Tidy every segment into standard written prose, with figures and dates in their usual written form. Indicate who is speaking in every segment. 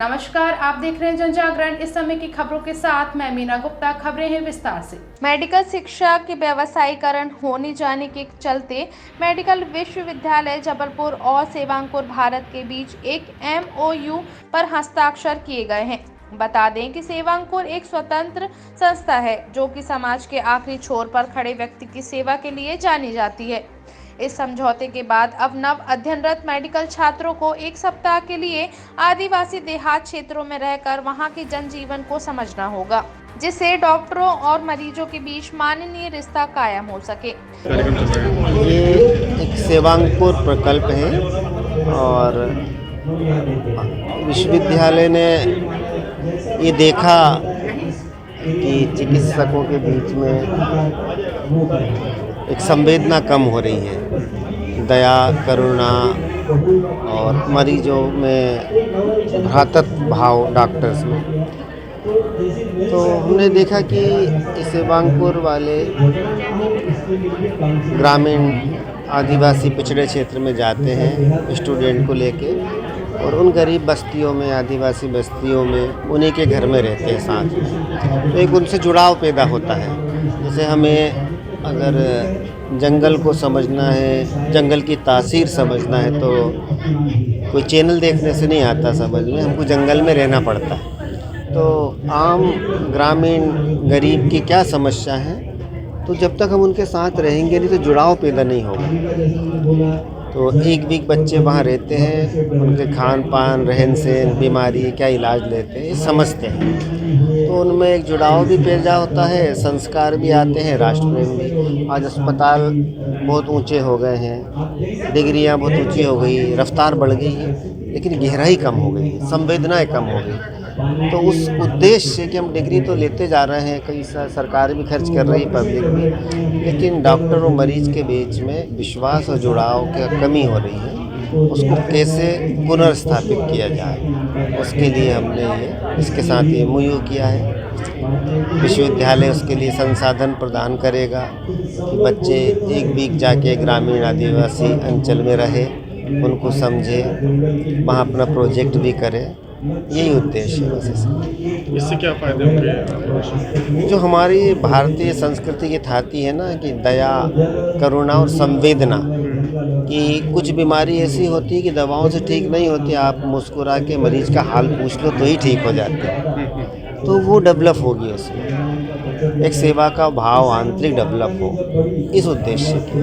Speaker 1: नमस्कार, आप देख रहे हैं जनजागरण। इस समय की खबरों के साथ मैं मीना गुप्ता। खबरें हैं विस्तार से। मेडिकल शिक्षा के व्यवसायीकरण होने जाने के चलते मेडिकल विश्वविद्यालय जबलपुर और सेवांकुर भारत के बीच एक MOU पर हस्ताक्षर किए गए हैं। बता दें कि सेवांकुर एक स्वतंत्र संस्था है जो कि समाज के आखिरी छोर पर खड़े व्यक्ति की सेवा के लिए जानी जाती है। इस समझौते के बाद अब नव अध्ययनरत मेडिकल छात्रों को एक सप्ताह के लिए आदिवासी देहात क्षेत्रों में रहकर वहां के जनजीवन को समझना होगा, जिससे डॉक्टरों और मरीजों के बीच मानवीय रिश्ता कायम हो सके।
Speaker 2: ये एक सेवांकुर प्रकल्प है और विश्वविद्यालय ने ये देखा कि चिकित्सकों के बीच में एक संवेदना कम हो रही है, दया, करुणा और मरीजों में भ्रातृत्व भाव डॉक्टर्स में। तो हमने देखा कि सेवांकुर वाले ग्रामीण आदिवासी पिछड़े क्षेत्र में जाते हैं स्टूडेंट को लेके और उन गरीब बस्तियों में, आदिवासी बस्तियों में उन्हीं के घर में रहते हैं साथ में। तो एक उनसे जुड़ाव पैदा होता है। जैसे हमें अगर जंगल को समझना है, जंगल की तासीर समझना है तो कोई चैनल देखने से नहीं आता समझ में, हमको जंगल में रहना पड़ता है। तो आम ग्रामीण गरीब की क्या समस्या है, तो जब तक हम उनके साथ रहेंगे नहीं तो जुड़ाव पैदा नहीं होगा। तो एक वीक बच्चे वहाँ रहते हैं, उनके खान पान, रहन सहन, बीमारी, क्या इलाज लेते हैं, ये समझते हैं। तो उनमें एक जुड़ाव भी पैदा होता है, संस्कार भी आते हैं, राष्ट्रप्रेम भी। आज अस्पताल बहुत ऊंचे हो गए हैं, डिग्रियाँ बहुत ऊंची हो गई, रफ्तार बढ़ गई है, लेकिन गहराई कम हो गई है, संवेदनाएँ कम हो गई। तो उस उद्देश्य से कि हम डिग्री तो लेते जा रहे हैं, कई सरकार भी खर्च कर रही है, पब्लिक भी, लेकिन डॉक्टर और मरीज के बीच में विश्वास और जुड़ाव की कमी हो रही है। उसको कैसे पुनर्स्थापित किया जाए, उसके लिए हमने इसके साथ MOU किया है। विश्वविद्यालय उसके लिए संसाधन प्रदान करेगा कि बच्चे एक वीक जाके ग्रामीण आदिवासी अंचल में रहे, उनको समझे, वहाँ अपना प्रोजेक्ट भी करें। यही उद्देश्य है बस।
Speaker 3: इससे क्या फ़ायदे होंगे?
Speaker 2: जो हमारी भारतीय संस्कृति की थाती है ना कि दया, करुणा और संवेदना, कि कुछ बीमारी ऐसी होती है कि दवाओं से ठीक नहीं होती, आप मुस्कुरा के मरीज का हाल पूछ लो तो ही ठीक हो जाते हैं। तो वो डेवलप होगी उसमें, एक सेवा का भाव आंतरिक डेवलप हो, इस उद्देश्य की।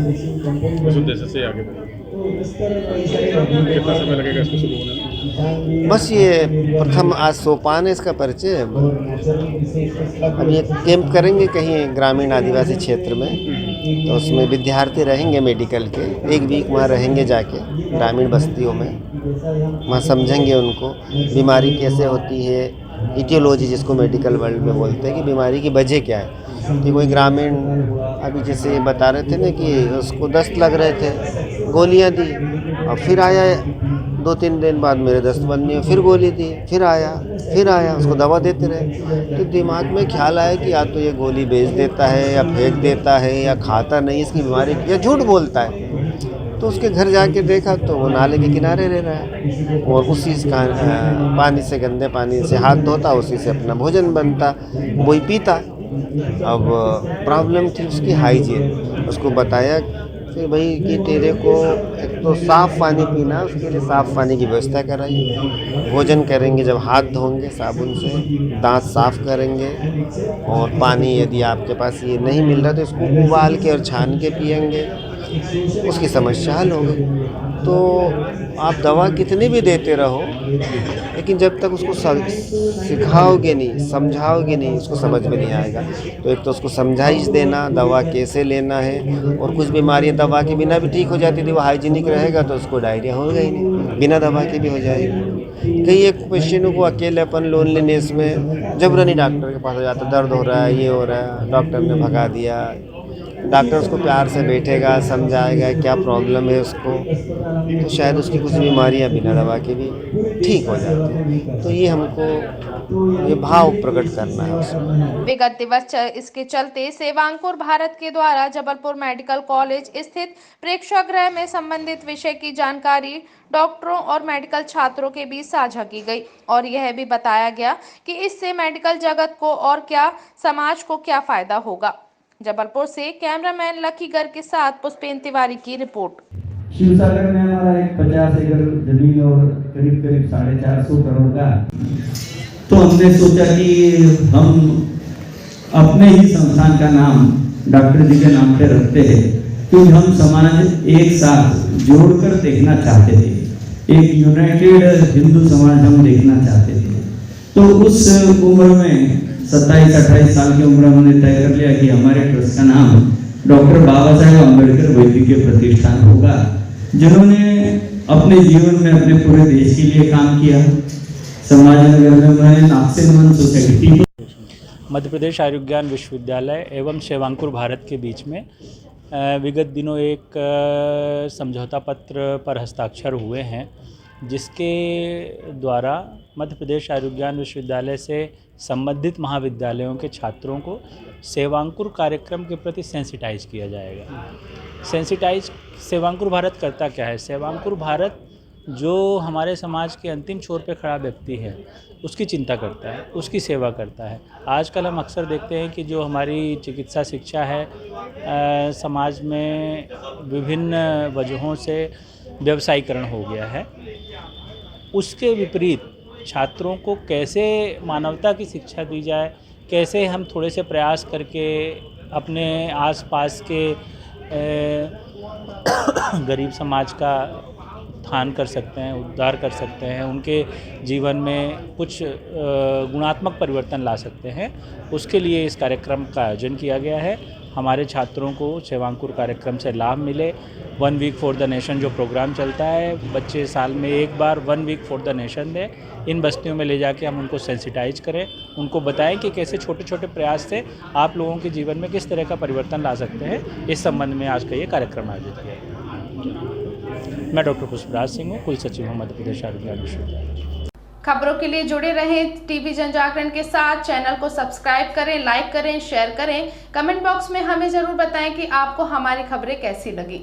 Speaker 3: इस उद्देश्य से आगे बढ़ेंगे। कितना समय लगेगा इसको शुरू होने में?
Speaker 2: बस ये प्रथम आज सोपान है इसका परिचय। अब ये कैंप करेंगे कहीं ग्रामीण आदिवासी क्षेत्र में, तो उसमें विद्यार्थी रहेंगे मेडिकल के, एक वीक वहाँ रहेंगे जाके ग्रामीण बस्तियों में, वहाँ समझेंगे उनको बीमारी कैसे होती है, इटियोलॉजी जिसको मेडिकल वर्ल्ड में बोलते हैं कि बीमारी की वजह क्या है। कि कोई ग्रामीण अभी जैसे बता रहे थे ना कि उसको दस्त लग रहे थे, गोलियां दी और फिर आया 2-3 दिन बाद मेरे दस्त बंद नहीं, फिर गोली दी, फिर आया, उसको दवा देते रहे। तो दिमाग में ख्याल आया कि या तो ये गोली बेच देता है या फेंक देता है या खाता नहीं, इसकी बीमारी या झूठ बोलता है। तो उसके घर जाके देखा तो वो नाले के किनारे रह रहा है और उसी पानी से, गंदे पानी से हाथ धोता, उसी से अपना भोजन बनता, वही पीता। अब प्रॉब्लम थी उसकी हाइजीन। उसको बताया फिर भाई कि तेरे को एक तो साफ़ पानी पीना, उसके लिए साफ़ पानी की व्यवस्था कराई, भोजन करेंगे जब हाथ धोएंगे साबुन से, दांत साफ़ करेंगे, और पानी यदि आपके पास ये नहीं मिल रहा तो इसको उबाल के और छान के पिएंगे, उसकी समस्या हल हो गई। तो आप दवा कितनी भी देते रहो, लेकिन जब तक उसको सिखाओगे नहीं, समझाओगे नहीं, उसको समझ में नहीं आएगा। तो एक तो उसको समझाइश देना दवा कैसे लेना है, और कुछ बीमारियां दवा के बिना भी ठीक हो जाती थी, वो हाइजीनिक रहेगा तो उसको डायरिया होगा ही नहीं, बिना दवा के भी हो जाएगी। कई एक पेशेंटों को अकेलेपन, लोनलीनेस में जबरनी डॉक्टर के पास हो जाता, दर्द हो रहा है, ये हो रहा है, डॉक्टर ने भगा दिया, डॉक्टर उसको प्यार से बैठेगा, समझाएगा क्या प्रॉब्लम है उसको, तो शायद उसकी कुछ बीमारियां बिना दवा के भी ठीक हो जाती हैं। तो ये हमको ये भाव प्रकट करना है उसमें।
Speaker 1: विगत दिवस इसके चलते सेवांकुर भारत के द्वारा जबलपुर मेडिकल कॉलेज स्थित प्रेक्षागृह में संबंधित विषय की जानकारी डॉक्टरों और मेडिकल छात्रों के बीच साझा की गई और यह भी बताया गया कि इससे मेडिकल जगत को और क्या समाज को क्या फायदा होगा। जबलपुर से कैमरामैन लकी गर्ग के साथ पुष्पेन तिवारी की रिपोर्ट।
Speaker 4: शिवसागर में हमारा एक 50 एकड़ जमीन और करीब 450 करोड़ का, तो हमने सोचा कि हम अपने ही संस्थान का नाम डॉक्टर जी के नाम पे रखते हैं, क्योंकि हम समाज एक साथ जोड़कर देखना चाहते थे, एक यूनाइटेड हिंदू समाज हम देखना चाहते थे। तो उस उम्र में 27-28 साल की उम्र हमने तय कर लिया कि हमारे ट्रस्ट का नाम डॉक्टर बाबा साहेब अम्बेडकर वैद्यकीय प्रतिष्ठान होगा, जिन्होंने अपने जीवन में अपने पूरे देश के लिए काम किया। समाज नगर में उन्होंने नागसेन सोसाइटी,
Speaker 5: मध्य प्रदेश आयुर्विज्ञान विश्वविद्यालय एवं सेवांकुर भारत के बीच में विगत दिनों एक समझौता पत्र पर हस्ताक्षर हुए हैं, जिसके द्वारा मध्य प्रदेश आयुर्विज्ञान विश्वविद्यालय से संबंधित महाविद्यालयों के छात्रों को सेवांकुर कार्यक्रम के प्रति सेंसिटाइज किया जाएगा। सेवांकुर भारत करता क्या है? सेवांकुर भारत जो हमारे समाज के अंतिम छोर पे खड़ा व्यक्ति है, उसकी चिंता करता है, उसकी सेवा करता है। आजकल हम अक्सर देखते हैं कि जो हमारी चिकित्सा शिक्षा है, समाज में विभिन्न वजहों से व्यवसायीकरण हो गया है। उसके विपरीत छात्रों को कैसे मानवता की शिक्षा दी जाए, कैसे हम थोड़े से प्रयास करके अपने आसपास के गरीब समाज का उत्थान कर सकते हैं, उद्धार कर सकते हैं, उनके जीवन में कुछ गुणात्मक परिवर्तन ला सकते हैं, उसके लिए इस कार्यक्रम का आयोजन किया गया है। हमारे छात्रों को सेवांकुर कार्यक्रम से लाभ मिले। 1 वीक फॉर द नेशन जो प्रोग्राम चलता है, बच्चे साल में एक बार 1 वीक फॉर द नेशन दें। इन बस्तियों में ले जाके हम उनको सेंसिटाइज करें, उनको बताएं कि कैसे छोटे छोटे प्रयास से आप लोगों के जीवन में किस तरह का परिवर्तन ला सकते हैं। इस संबंध में आज का ये कार्यक्रम आयोजित किया गया। मैं डॉक्टर पुष्पराज सिंह हूँ, कुल सचिव हूँ मध्य प्रदेश आयुर्विज्ञान विश्वविद्यालय।
Speaker 1: खबरों के लिए जुड़े रहें टीवी जनजागरण के साथ। चैनल को सब्सक्राइब करें, लाइक करें, शेयर करें। कमेंट बॉक्स में हमें जरूर बताएं कि आपको हमारी खबरें कैसी लगी।